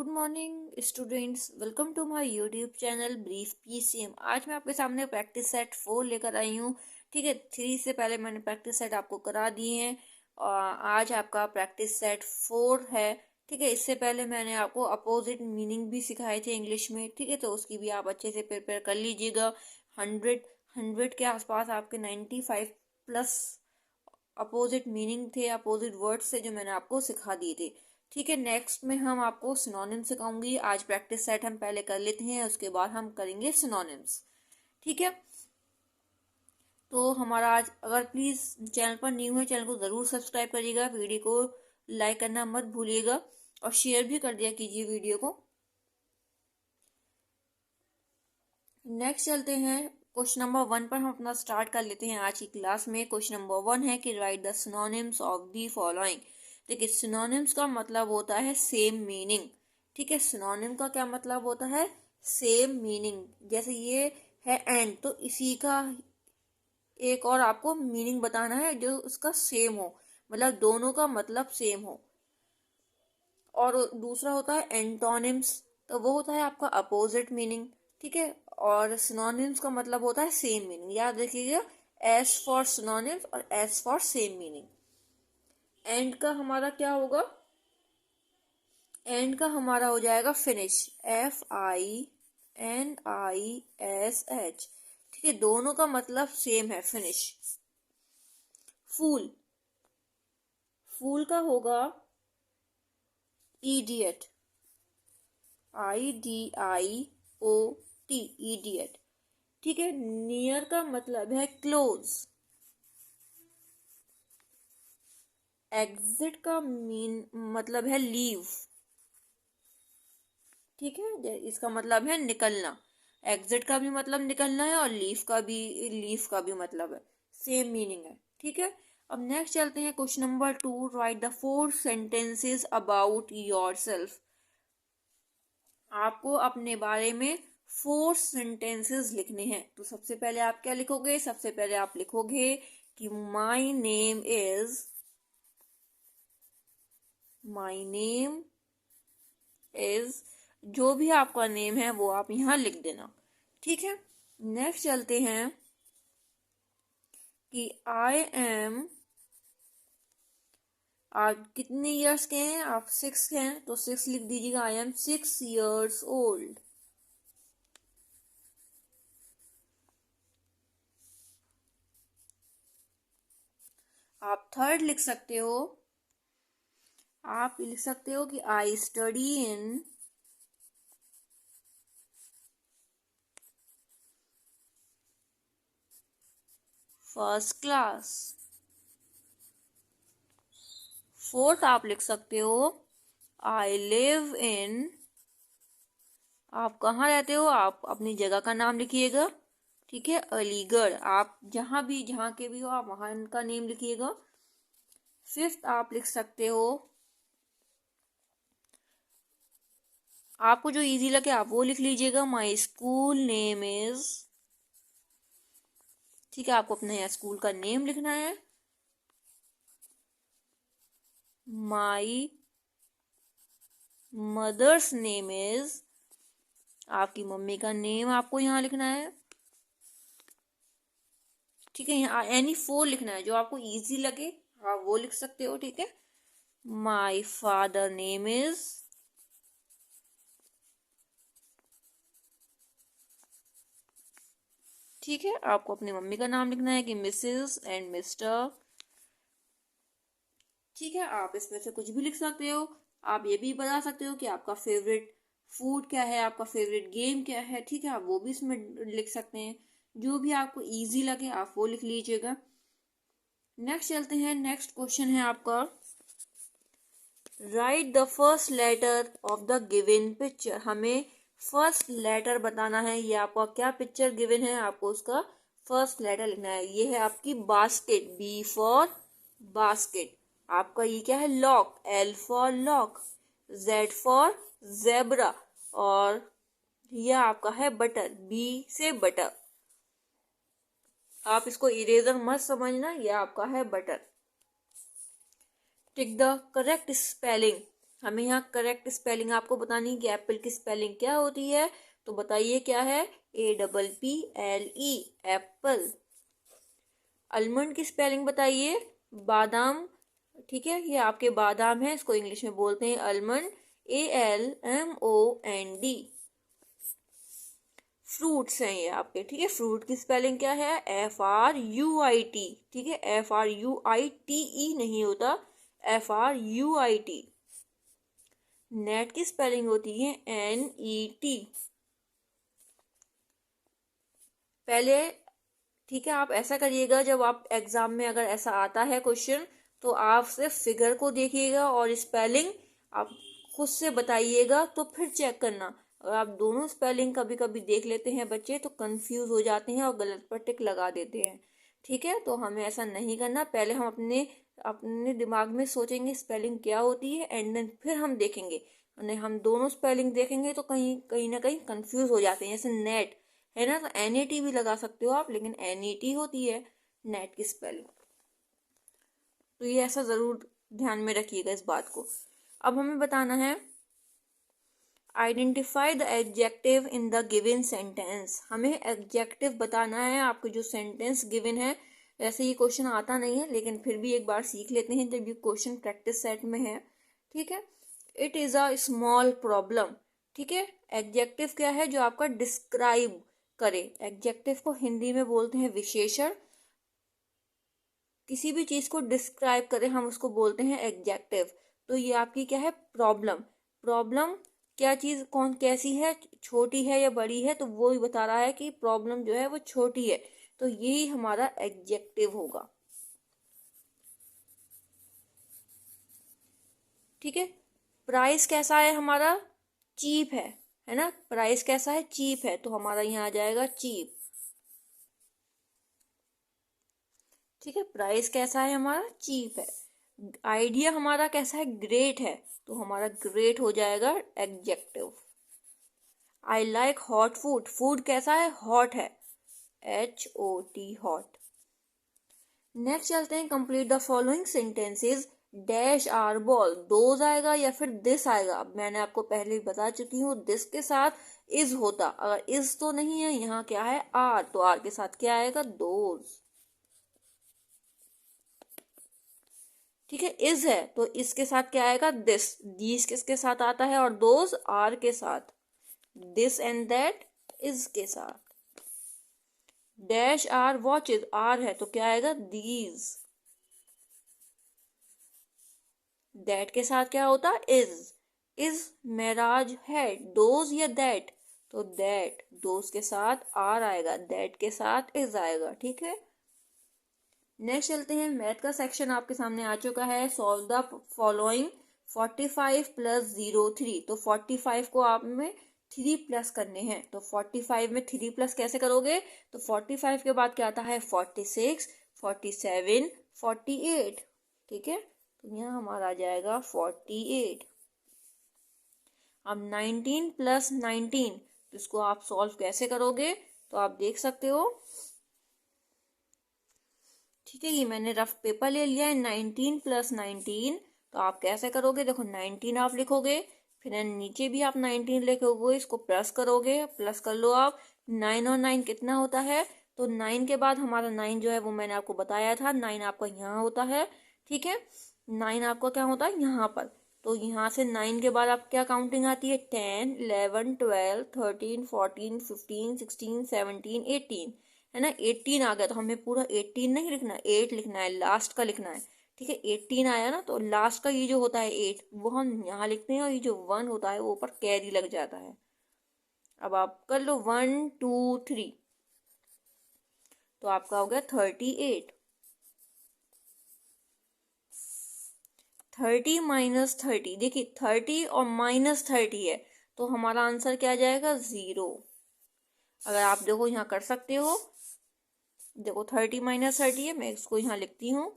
Good morning students, welcome to my YouTube channel brief PCM. आज मैं आपके सामने प्रैक्टिस सेट 4 लेकर आई हूँ। ठीक है, 3 से पहले मैंने प्रैक्टिस सेट आपको करा दिए हैं और आज आपका प्रैक्टिस सेट 4 है। ठीक है, इससे पहले मैंने आपको अपोजिट मीनिंग भी सिखाए थे इंग्लिश में। ठीक है, तो उसकी भी आप अच्छे से प्रिपेयर कर लीजिएगा। 100 के आसपास आपके 95 प्लस अपोजिट मीनिंग थे, अपोजिट वर्ड्स थे जो मैंने आपको सिखा दिए थे। ठीक है, नेक्स्ट में हम आपको सिनोनिम सिखाऊंगी। आज प्रैक्टिस सेट हम पहले कर लेते हैं, उसके बाद हम करेंगे सिनोनिम्स। ठीक है, तो हमारा आज, अगर प्लीज़ चैनल पर न्यू है, चैनल को ज़रूर सब्सक्राइब करिएगा, वीडियो को लाइक करना मत भूलिएगा और शेयर भी कर दिया कीजिए वीडियो को। नेक्स्ट चलते हैं क्वेश्चन नंबर 1 पर। हम अपना स्टार्ट कर लेते हैं आज की क्लास में। क्वेश्चन नंबर 1 है कि right the synonyms of the following. देखिए, सिनोनिम्स का मतलब होता है सेम मीनिंग। ठीक है, सिनोनिम का क्या मतलब होता है? Same meaning. जैसे ये है एंड, तो इसी का एक और आपको मीनिंग बताना है जो उसका सेम हो, मतलब दोनों का मतलब सेम हो। और दूसरा होता है एंटोनिम्स, तो वो होता है आपका अपोजिट मीनिंग। ठीक है, और सिनोनिम्स का मतलब होता है सेम मीनिंग। याद रखिएगा, एस फॉर सिनोनिम्स और S for same meaning. And का हमारा क्या होगा? एंड का हमारा हो जाएगा फिनिश, FINISH। ठीक है, दोनों का मतलब सेम है, फिनिश। फूल, फूल का होगा इडियट, IDIOT, इडियट। ठीक है, नियर का मतलब है क्लोज। एग्जिट का मतलब है लीव। ठीक है, इसका मतलब है निकलना। एग्जिट का भी मतलब निकलना है और लीव का भी मतलब है, सेम मीनिंग है। ठीक है, अब नेक्स्ट चलते हैं question number 2। Right the 4 sentences about yourself. आपको अपने बारे में 4 सेंटेंसेस लिखने हैं। तो सबसे पहले आप क्या लिखोगे? सबसे पहले आप लिखोगे कि माई नेम इज, जो भी आपका नेम है वो आप यहाँ लिख देना। ठीक है, नेक्स्ट चलते हैं कि आई एम, आप कितने इयर्स के हैं? आप 6 के हैं तो 6 लिख दीजिएगा, आई एम 6 years old। आप थर्ड लिख सकते हो, आप लिख सकते हो कि I study in first class. Fourth आप लिख सकते हो आई लिव इन, आप कहाँ रहते हो? आप अपनी जगह का नाम लिखिएगा। ठीक है, अलीगढ़। आप जहाँ के भी हो आप वहाँ का नेम लिखिएगा। फिफ्थ आप लिख सकते हो, आपको जो इजी लगे आप वो लिख लीजिएगा, माई स्कूल नेम इज। ठीक है, आपको अपने स्कूल का नेम लिखना है। माई मदर्स नेम इज, आपकी मम्मी का नेम आपको यहाँ लिखना है। ठीक है, यहाँ एनी 4 लिखना है जो आपको इजी लगे, आप वो लिख सकते हो। ठीक है, माई फादर नेम इज, ठीक है, आपको अपनी मम्मी का नाम लिखना है कि मिसेस एंड मिस्टर। ठीक है, आप इसमें से कुछ भी लिख सकते हो। आप ये भी बता सकते हो कि आपका फेवरेट फूड क्या है, आपका फेवरेट गेम क्या है। ठीक है, आप वो भी इसमें लिख सकते हैं। जो भी आपको इजी लगे आप वो लिख लीजिएगा। नेक्स्ट चलते हैं, नेक्स्ट क्वेश्चन है आपका, write the first letter of the given picture. हमें फर्स्ट लेटर बताना है। ये आपका क्या पिक्चर गिवन है, आपको उसका फर्स्ट लेटर लिखना है। ये है आपकी बास्केट, B फॉर बास्केट। आपका ये क्या है? Lock, L for lock. Z for zebra. और यह आपका है बटर, B से बटर। आप इसको इरेजर मत समझना, यह आपका है butter. Tick the correct spelling. हमें यहाँ करेक्ट स्पेलिंग आपको बतानी है कि एप्पल की स्पेलिंग क्या होती है। तो बताइए क्या है? APPLE, Apple. आलमंड की स्पेलिंग बताइए? बादाम। ठीक है, ये आपके बादाम है, इसको इंग्लिश में बोलते हैं आलमंड, ALMOND। फ्रूट्स हैं ये आपके। ठीक है, फ्रूट की स्पेलिंग क्या है? FRUIT। ठीक है, FRUITE नहीं होता, FRUIT। नेट की स्पेलिंग होती है NET। पहले, ठीक है, आप ऐसा करिएगा, जब आप एग्जाम में अगर ऐसा आता है क्वेश्चन, तो आप सिर्फ फिगर को देखिएगा और स्पेलिंग आप खुद से बताइएगा, तो फिर चेक करना। अगर आप दोनों स्पेलिंग कभी कभी देख लेते हैं बच्चे, तो कंफ्यूज हो जाते हैं और गलत पर टिक लगा देते हैं। ठीक है, तो हमें ऐसा नहीं करना। पहले हम अपने अपने दिमाग में सोचेंगे स्पेलिंग क्या होती है, एंड देन फिर हम देखेंगे। नहीं, हम दोनों स्पेलिंग देखेंगे तो कहीं कहीं ना कहीं कंफ्यूज हो जाते हैं। जैसे नेट है ना, तो NET भी लगा सकते हो आप, लेकिन NET होती है नेट की स्पेलिंग। तो ये ऐसा जरूर ध्यान में रखिएगा इस बात को। अब हमें बताना है identify the adjective in the given sentence. हमें एडजेक्टिव बताना है आपको जो सेंटेंस गिवन है। वैसे ये क्वेश्चन आता नहीं है, लेकिन फिर भी एक बार सीख लेते हैं जब ये क्वेश्चन प्रैक्टिस सेट में है। ठीक है, it is a small problem. ठीक है, एडजेक्टिव क्या है? जो आपका डिस्क्राइब करे। एडजेक्टिव को हिंदी में बोलते हैं विशेषण। किसी भी चीज को डिस्क्राइब करें हम उसको बोलते हैं एडजेक्टिव। तो ये आपकी क्या है? प्रॉब्लम। प्रॉब्लम क्या चीज कौन कैसी है, छोटी है या बड़ी है, तो वो ही बता रहा है कि प्रॉब्लम जो है वो छोटी है। तो यही हमारा एडजेक्टिव होगा। ठीक है, प्राइस कैसा है हमारा? चीप है ना। प्राइस कैसा है? चीप है, तो हमारा यहाँ आ जाएगा चीप। ठीक है, प्राइस कैसा है हमारा? चीप है। आइडिया हमारा कैसा है? ग्रेट है, तो हमारा ग्रेट हो जाएगा adjective. I like hot food. Food कैसा है? हॉट है, HOT, हॉट। नेक्स्ट चलते हैं, complete the following sentences. Dash are ball, those आएगा या फिर दिस आएगा? अब मैंने आपको पहले ही बता चुकी हूँ, दिस के साथ इज होता। अगर इज तो नहीं है, यहाँ क्या है? आर, तो आर के साथ क्या आएगा? दोज। ठीक है, इज है तो इसके साथ क्या आएगा? दिस। दीस किसके साथ आता है? और दोज आर के साथ। दिस एंड दैट इज के साथ। डैश आर वॉचेज, आर है तो क्या आएगा? दीज। दैट के साथ क्या होता? इज। इज मेराज है, दोज या दैट? तो दैट। दोज के साथ आर आएगा, दैट के साथ इज आएगा। ठीक है, नेक्स्ट चलते हैं। मैथ का सेक्शन आपके सामने आ चुका है। Solve the following. 45 प्लस 03। तो 45 को आप में 3 प्लस करने हैं। तो 45 में 3 प्लस कैसे करोगे? तो 45 के बाद क्या आता है? 46, 47, 48। ठीक है, तो यहाँ हमारा आ जाएगा 48। अब 19 प्लस 19, तो इसको आप सॉल्व कैसे करोगे? तो आप देख सकते हो। ठीक है, ये मैंने रफ पेपर ले लिया है। 19 प्लस 19, तो आप कैसे करोगे? देखो, 19 आप लिखोगे, फिर नीचे भी आप 19 लिखोगे, इसको प्लस करोगे, प्लस कर लो आप। 9 और 9 कितना होता है? तो 9 के बाद हमारा 9 जो है वो मैंने आपको बताया था, 9 आपका यहाँ होता है। ठीक है, 9 आपका क्या होता है? यहाँ पर। तो यहाँ से 9 के बाद आप क्या काउंटिंग आती है? 10, 11, 12, 13, 14, 15, 16, 17, 18 है ना। 18 आ गया, तो हमें पूरा 18 नहीं लिखना, 8 लिखना है, लास्ट का लिखना है। ठीक है, 18 आया ना, तो लास्ट का ये जो होता है 8, वो हम यहाँ लिखते हैं, और ये जो 1 होता है वो ऊपर कैरी लग जाता है। अब आप कर लो 1, 2, 3, तो आपका हो गया 38। 30 माइनस 30, देखिए 30 और माइनस 30 है, तो हमारा आंसर क्या आ जाएगा? 0। अगर आप देखो यहाँ कर सकते हो, देखो 30 माइनस 30 है, मैं इसको यहाँ लिखती हूँ।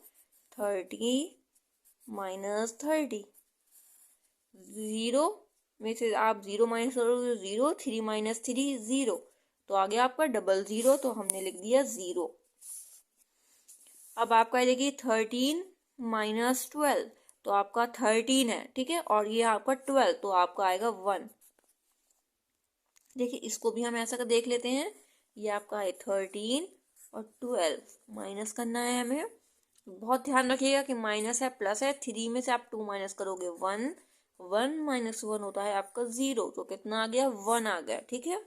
30 माइनस 30, 0 में से आप 0 माइनस करोगे, 0। 3 माइनस 3, 0, तो आ गया आपका 00, तो हमने लिख दिया 0। अब आपका देखिए 13 माइनस 12, तो आपका 13 है, ठीक है, और ये आपका 12 तो आपका आएगा 1। देखिए इसको भी हम ऐसा कर देख लेते हैं, ये आपका है 13 और 12 माइनस करना है हमें। बहुत ध्यान रखिएगा कि माइनस है प्लस है, 3 में से आप 2 माइनस करोगे 1, 1 माइनस 1 होता है आपका 0, तो कितना आ गया 1 आ गया, ठीक है।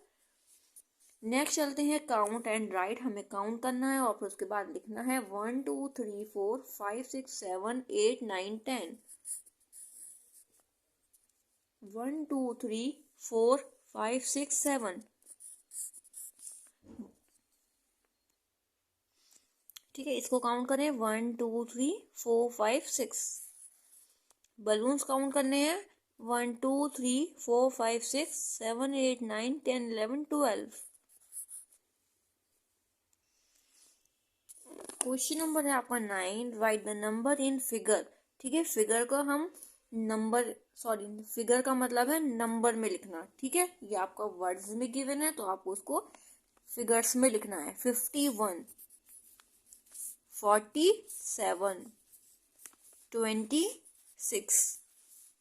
नेक्स्ट चलते हैं काउंट एंड राइट, हमें काउंट करना है और फिर उसके बाद लिखना है 1 2 3 4 5 6 7 8 9 10। 1 2 3 4 5 6 7, ठीक है। इसको काउंट करें 1 2 3 4 5 6। बलून्स काउंट करने हैं 1 2 3 4 5 6 7 8 9 10 11 12। क्वेश्चन नंबर है आपका 9, right the number in figure, ठीक है। फिगर को हम नंबर, सॉरी, फिगर का मतलब है नंबर में लिखना, ठीक है। ये आपका वर्ड्स में गिवन है तो आपको उसको फिगर्स में लिखना है। 51, 47, 26,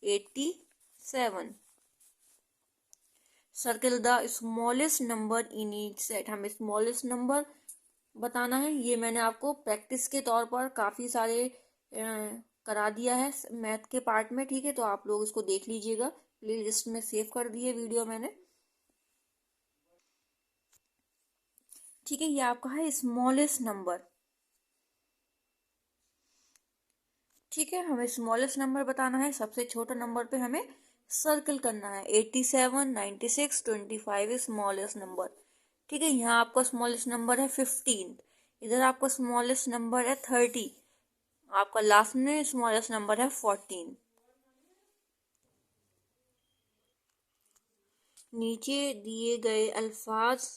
87। Circle the smallest number in each set, हमें स्मॉलेस्ट नंबर बताना है। ये मैंने आपको प्रैक्टिस के तौर पर काफ़ी सारे करा दिया है मैथ के पार्ट में, ठीक है। तो आप लोग इसको देख लीजिएगा, प्ले लिस्ट में सेव कर दिए वीडियो मैंने, ठीक है। ये आपका है स्मॉलेस्ट नंबर, ठीक है। हमें स्मॉलेस्ट नंबर बताना है, सबसे छोटा नंबर पे हमें सर्कल करना है। 87, 96, 25 स्मॉलेस्ट नंबर, ठीक है। यहाँ आपका स्मॉलेस्ट नंबर है 15, इधर आपका स्मॉलेस्ट नंबर है 30, आपका लास्ट में स्मॉलेस्ट नंबर है 14। नीचे दिए गए अल्फाज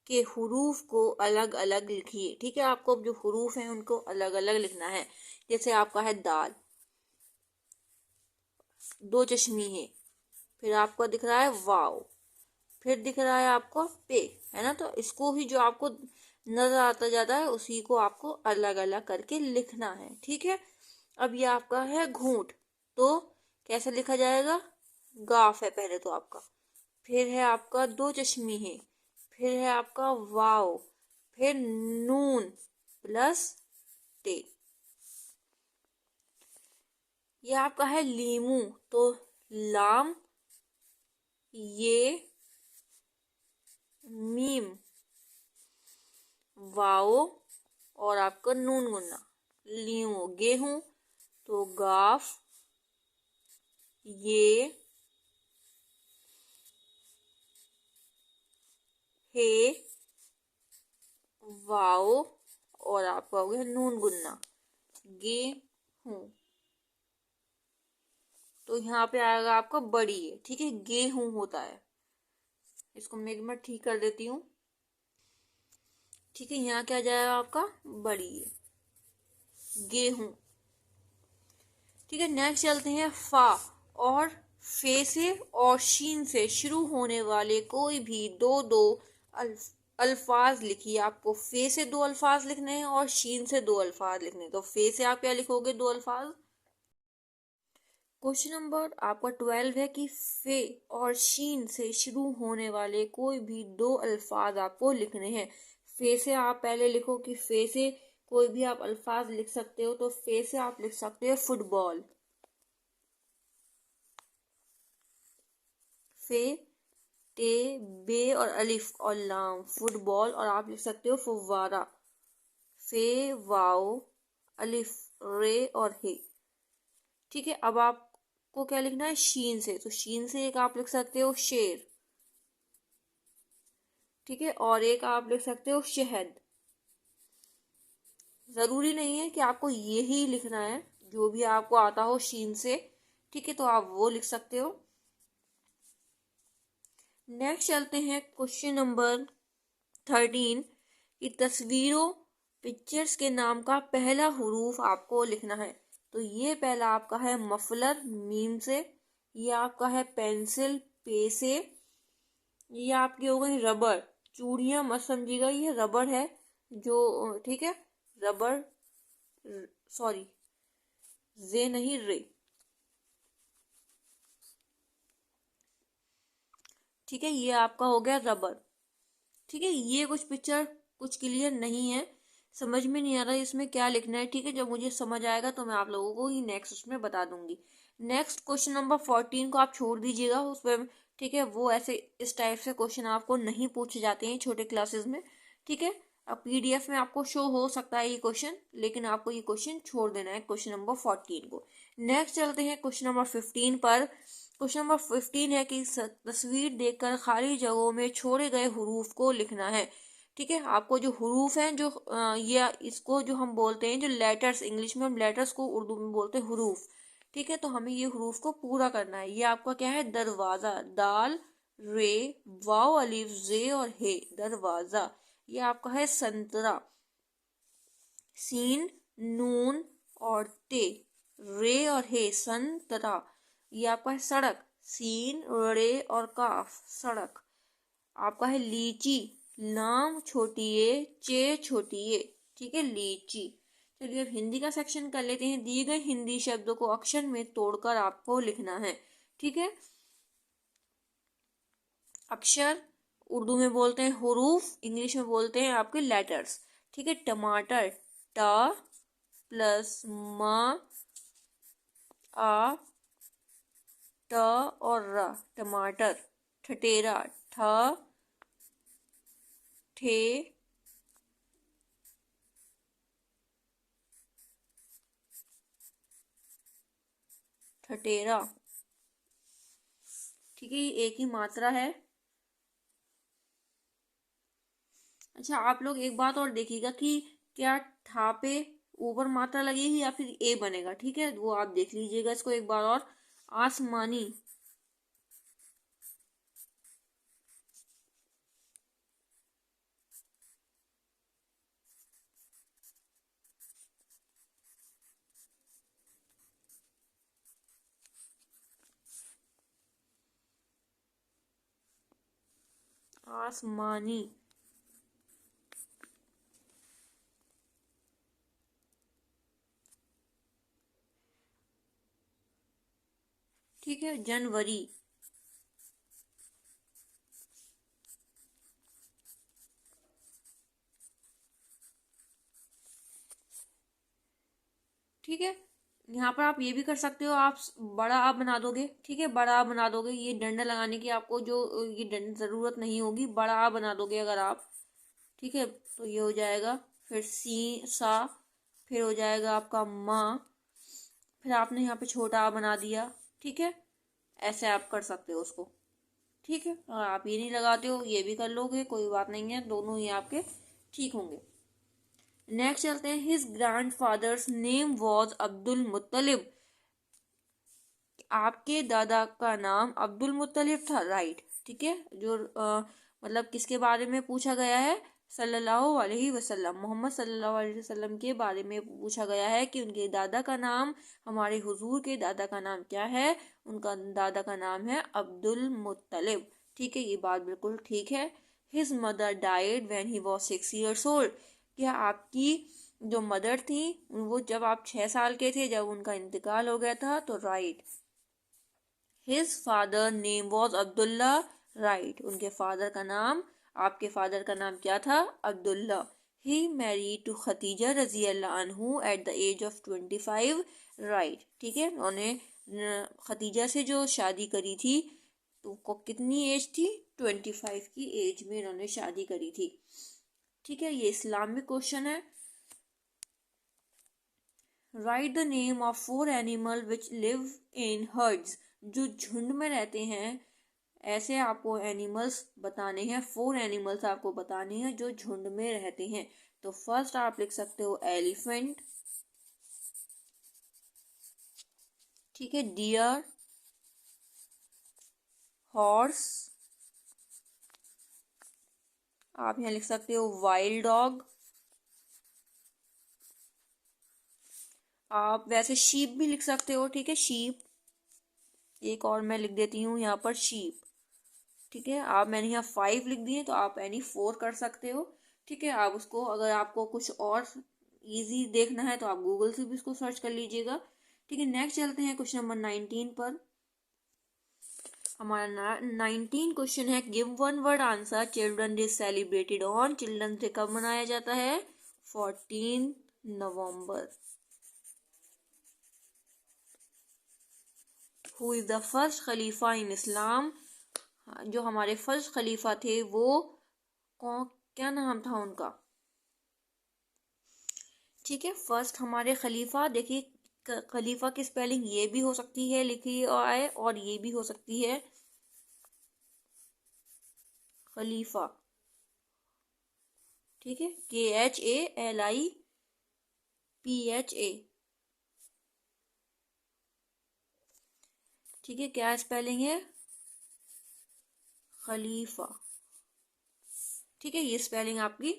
के हुरूफ को अलग अलग लिखिए, ठीक है। आपको जो हुरूफ हैं उनको अलग अलग लिखना है। जैसे आपका है दाल, 2 चश्मी है, फिर आपको दिख रहा है वाव, फिर दिख रहा है आपको पे, है ना। तो इसको ही जो आपको नजर आता जाता है उसी को आपको अलग अलग करके लिखना है, ठीक है। अब ये आपका है घूंट, तो कैसे लिखा जाएगा, गाफ है पहले तो आपका, फिर है आपका 2 चश्मी है, फिर है आपका वाव, फिर नून प्लस टे। ये आपका है लीमू, तो लाम, ये मीम, वाओ और आपका नून गुन्ना। लीमू गेहूं, तो गाफ, ये हे, वाओ और आपका हो गया नून गुन्ना गेहूं। तो यहाँ पे आएगा आपका बड़ी है, ठीक है, गेहूं होता है। इसको मैं एक बार ठीक कर देती हूँ, ठीक है। यहाँ क्या जाएगा आपका बड़ी है, गेहूं, ठीक है। नेक्स्ट चलते हैं फा और फे से और शीन से शुरू होने वाले कोई भी दो दो अल्फाज लिखिए। आपको फे से 2 अल्फाज लिखने हैं और शीन से 2 अल्फाज लिखने हैं। तो फे से आप क्या लिखोगे, 2 अल्फाज। क्वेश्चन नंबर आपका 12 है कि फे और शीन से शुरू होने वाले कोई भी 2 अल्फाज आपको लिखने हैं। फे से आप पहले लिखो कि फे से कोई भी आप अल्फाज लिख सकते हो, तो फे से आप लिख सकते हो फुटबॉल, फे टे बे और अलिफ और लाम, फुटबॉल। और आप लिख सकते हो फुव्वारा, फे वाओ अलिफ रे और हे, ठीक है। अब आपको क्या लिखना है शीन से, तो शीन से एक आप लिख सकते हो शेर, ठीक है, और एक आप लिख सकते हो शहद। जरूरी नहीं है कि आपको यही लिखना है, जो भी आपको आता हो शीन से, ठीक है, तो आप वो लिख सकते हो। नेक्स्ट चलते हैं क्वेश्चन नंबर 13 की तस्वीरों पिक्चर्स के नाम का पहला हुरूफ आपको लिखना है। तो ये पहला आपका है मफलर, मीम से। ये आपका है पेंसिल, पे से। ये आपकी हो गई रबड़, चूड़ियां मत समझिएगा, ये रबड़ है जो, ठीक है, रबड़, सॉरी, जे नहीं रे। ठीक है, ये आपका हो गया रबर। ठीक है, ये कुछ पिक्चर कुछ क्लियर नहीं है, समझ में नहीं आ रहा है इसमें क्या लिखना है। ठीक है, जब मुझे समझ आएगा तो मैं आप लोगों को ही नेक्स्ट उसमें बता दूंगी। नेक्स्ट क्वेश्चन नंबर 14 को आप छोड़ दीजिएगा उस पर। ठीक है, वो ऐसे इस टाइप से क्वेश्चन आपको नहीं पूछे जाते हैं छोटे क्लासेस में। ठीक है, अब पीडीएफ में आपको शो हो सकता है ये क्वेश्चन, लेकिन आपको ये क्वेश्चन छोड़ देना है क्वेश्चन नंबर 14 को। नेक्स्ट चलते हैं क्वेश्चन नंबर 15 पर। क्वेश्चन नंबर 15 है कि तस्वीर देखकर खाली जगहों में छोड़े गए हरूफ को लिखना है। ठीक है, आपको जो हरूफ हैं, जो ये इसको जो हम बोलते हैं, जो लेटर्स, इंग्लिश में हम लेटर्स को उर्दू में बोलते हैं हरूफ। ठीक है, तो हमें ये हरूफ को पूरा करना है। ये आपका क्या है, दरवाजा, दाल रे वाव अलिफ जे और हे, दरवाजा। ये आपका है संतरा, सीन नून और ते, रे और हे, संतरा। ये आपका है सड़क, सीन रे और काफ, सड़क। आपका है लीची, लाम छोटी ए चे छोटी ए। ठीक है, लीची। चलिए अब हिंदी का सेक्शन कर लेते हैं। दिए गए हिंदी शब्दों को अक्षर में तोड़कर आपको लिखना है। ठीक है, अक्षर उर्दू में बोलते हैं हुरूफ, इंग्लिश में बोलते हैं आपके लेटर्स। ठीक है, टमाटर, टा प्लस मा आ ट और र, टमाटर। ठटेरा, ठ ठे ठटेरा। ठीक है, ये एक ही मात्रा है। अच्छा, आप लोग एक बात और देखिएगा कि क्या ठा पे ऊपर मात्रा लगेगी या फिर ए बनेगा। ठीक है, वो आप देख लीजिएगा इसको एक बार और। आसमानी, आसमानी। ठीक है, जनवरी। ठीक है, यहाँ पर आप ये भी कर सकते हो, आप बड़ा आ बना दोगे। ठीक है, बड़ा आ बना दोगे, ये डंडा लगाने की आपको जो ये जरूरत नहीं होगी, बड़ा आ बना दोगे अगर आप। ठीक है, तो ये हो जाएगा। फिर सी सा, फिर हो जाएगा आपका माँ, फिर आपने यहाँ पे छोटा आ बना दिया। ठीक है, ऐसे आप कर सकते हो उसको। ठीक है, अगर आप ये नहीं लगाते हो ये भी कर लोगे, कोई बात नहीं है, दोनों ही आपके ठीक होंगे। नेक्स्ट चलते हैं, his grand father's name was Abdul मुत्तलिब। आपके दादा का नाम अब्दुल मुत्तलिब था, राइट। ठीक है, जो मतलब किसके बारे में पूछा गया है, सल्लल्लाहु अलैहि वसल्लम, मोहम्मद सल्लल्लाहु अलैहि वसल्लम के बारे में पूछा गया है कि उनके दादा का नाम, हमारे हुजूर के दादा का नाम क्या है। उनका दादा का नाम है अब्दुल मुत्तलिब। ठीक है, ये बात बिल्कुल ठीक है। His mother died when he was 6 years old। क्या आपकी जो मदर थी वो जब आप 6 साल के थे, जब उनका इंतकाल हो गया था, तो right. His father name was Abdullah, right. उनके फादर का नाम, आपके फादर का नाम क्या था, Abdullah. He married to Khadija रजी अल्लाह अन्हु at the age of 25, right. ठीक है, उन्होंने खतीजा से जो शादी करी थी, तो को कितनी एज थी, 25 की एज में इन्होंने शादी करी थी। ठीक है, ये इस्लामिक क्वेश्चन है। Right the name of 4 animal which live in hertz. जो झुंड में रहते हैं, ऐसे आपको एनिमल्स बताने हैं। 4 एनिमल्स आपको बताने हैं जो झुंड में रहते हैं। तो फर्स्ट आप लिख सकते हो एलिफेंट। ठीक है, डियर, हॉर्स, आप यहाँ लिख सकते हो वाइल्ड डॉग। आप वैसे शीप भी लिख सकते हो। ठीक है, शीप। एक और मैं लिख देती हूँ यहाँ पर शीप। ठीक है, आप मैंने यहाँ 5 लिख दिए, तो आप एनी 4 कर सकते हो। ठीक है, आप उसको, अगर आपको कुछ और इजी देखना है तो आप गूगल से भी उसको सर्च कर लीजिएगा। ठीक है, नेक्स्ट चलते हैं क्वेश्चन नंबर 19 पर। हमारा 19 क्वेश्चन है, give one word answer. Children day celebrated on. Children day कब मनाया जाता है? 14 नवंबर। हु इज द फर्स्ट खलीफा इन इस्लाम। जो हमारे फर्स्ट खलीफा थे वो कौन, क्या नाम था उनका? ठीक है, फर्स्ट हमारे खलीफा, देखिए खलीफा की स्पेलिंग ये भी हो सकती है लिखी आए, और ये भी हो सकती है खलीफा। ठीक है, KHALIPHA। ठीक है, क्या स्पेलिंग है? खलीफा। ठीक है, ये स्पेलिंग आपकी,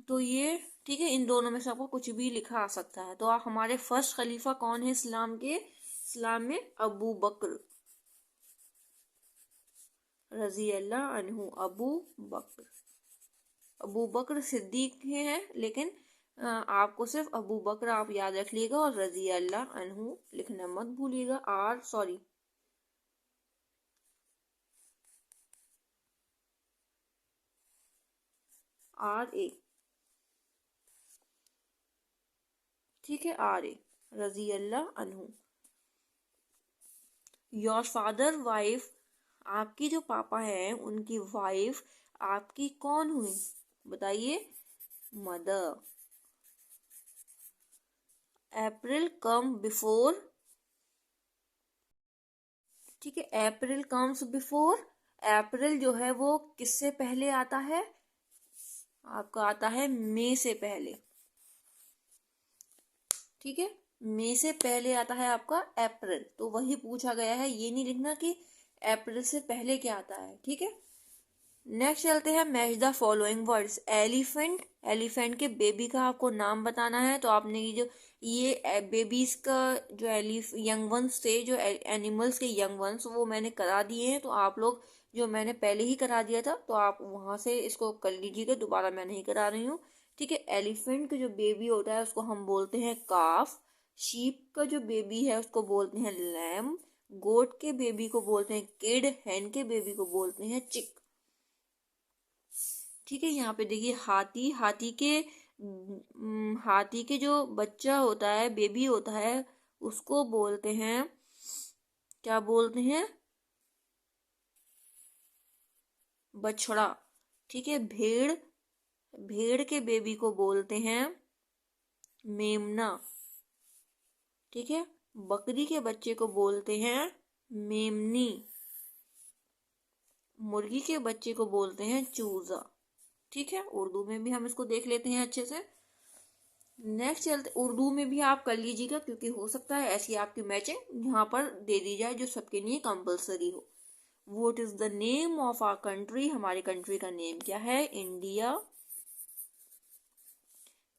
तो ये ठीक है, इन दोनों में से आपको कुछ भी लिखा आ सकता है। तो आप हमारे फर्स्ट खलीफा कौन है इस्लाम के? इस्लाम में अबू बकर रजी अल्लाह अन्हु। अबू बकर सिद्दीक हैं, लेकिन आपको सिर्फ अबू बकर आप याद रख लीजिएगा, और रजी अल्लाह अन्हु लिखना मत भूलिएगा। RA। ठीक है, RA रजी अल्लाह अन्हु। योर फादर वाइफ, आपकी जो पापा हैं उनकी वाइफ आपकी कौन हुई? बताइए। मदर। अप्रैल कम बिफोर। ठीक है, अप्रैल कम्स बिफोर। अप्रैल जो है वो किससे पहले आता है? आपका आता है मई से पहले। ठीक है, मई से पहले आता है आपका अप्रैल, तो वही पूछा गया है, ये नहीं लिखना कि अप्रैल से पहले क्या आता है। ठीक है, नेक्स्ट चलते हैं, match the following words. Elephant, elephant के बेबी का आपको नाम बताना है। तो आपने ये बेबीज का जो यंग वंस थे, जो एनिमल्स के यंग वंस, वो मैंने करा दिए हैं। तो आप लोग, जो मैंने पहले ही करा दिया था, तो आप वहां से इसको कर लीजिएगा, दोबारा मैं नहीं करा रही हूँ। ठीक है, एलिफेंट का जो बेबी होता है उसको हम बोलते हैं काफ। शीप का जो बेबी है उसको बोलते हैं लैम। गोट के बेबी को बोलते हैं किड। हैन के बेबी को बोलते हैं चिक। ठीक है, यहाँ पे देखिए हाथी, हाथी के जो बच्चा होता है, बेबी होता है, उसको बोलते हैं, क्या बोलते हैं? बछड़ा। ठीक है, भेड़, भेड़ के बेबी को बोलते हैं मेमना। ठीक है, बकरी के बच्चे को बोलते हैं मेमनी। मुर्गी के बच्चे को बोलते हैं चूजा। ठीक है, उर्दू में भी हम इसको देख लेते हैं अच्छे से। नेक्स्ट चलते, उर्दू में भी आप कर लीजिएगा, क्योंकि हो सकता है ऐसी आपकी मैचिंग यहाँ पर दे दी जाए जो सबके लिए कंपलसरी हो। What is the name of our country, हमारी कंट्री का नेम क्या है? इंडिया।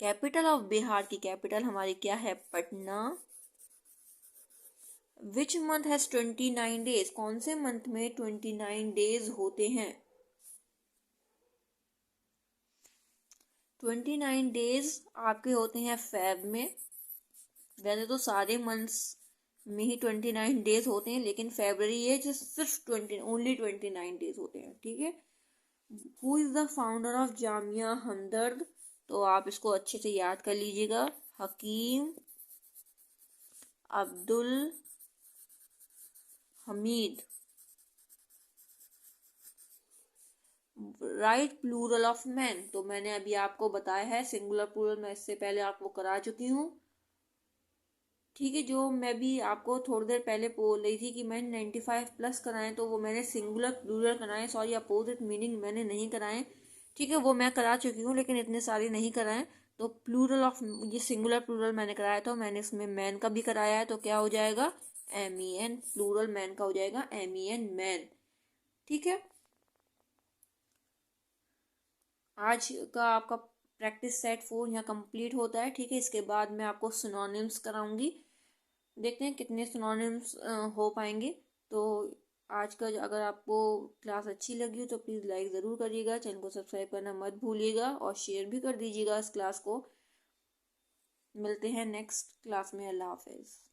कैपिटल ऑफ बिहार की कैपिटल हमारी क्या है? Patna. Which month has 29 days, कौन से मंथ में 29 डेज होते हैं? 29 डेज आपके होते हैं फेब में। वैसे तो सारे मंथ्स में ही 29 डेज होते हैं, लेकिन फेब्रवरी है जो सिर्फ ओनली 29 डेज होते हैं। ठीक है, who is the founder of Jamia Hamdard, तो आप इसको अच्छे से याद कर लीजिएगा। Hakim Abdul Hamid. Right plural of man, तो मैंने अभी आपको बताया है सिंगुलर प्लूरल, मैं इससे पहले आपको करा चुकी हूँ। ठीक है, जो मैं भी आपको थोड़ी देर पहले बोल रही थी कि मैंने 95 प्लस कराए, तो वो मैंने सिंगुलर प्लूरल कराए, सॉरी अपोजिट मीनिंग मैंने नहीं कराए। ठीक है, वो मैं करा चुकी हूँ, लेकिन इतने सारे नहीं कराए। तो प्लूरल ऑफ, ये सिंगुलर प्लूरल मैंने कराया था, मैंने इसमें मैन का भी कराया है, तो क्या हो जाएगा? MEN। प्लूरल मैन का हो जाएगा MEN, मैन। ठीक है, आज का आपका प्रैक्टिस सेट 4 यहाँ कंप्लीट होता है। ठीक है, इसके बाद मैं आपको सिनोनिम्स कराऊंगी, देखते हैं कितने सिनोनिम्स हो पाएंगे। तो आज का अगर आपको क्लास अच्छी लगी हो तो प्लीज़ लाइक ज़रूर करिएगा, चैनल को सब्सक्राइब करना मत भूलिएगा, और शेयर भी कर दीजिएगा इस क्लास को। मिलते हैं नेक्स्ट क्लास में। अल्लाह हाफिज़।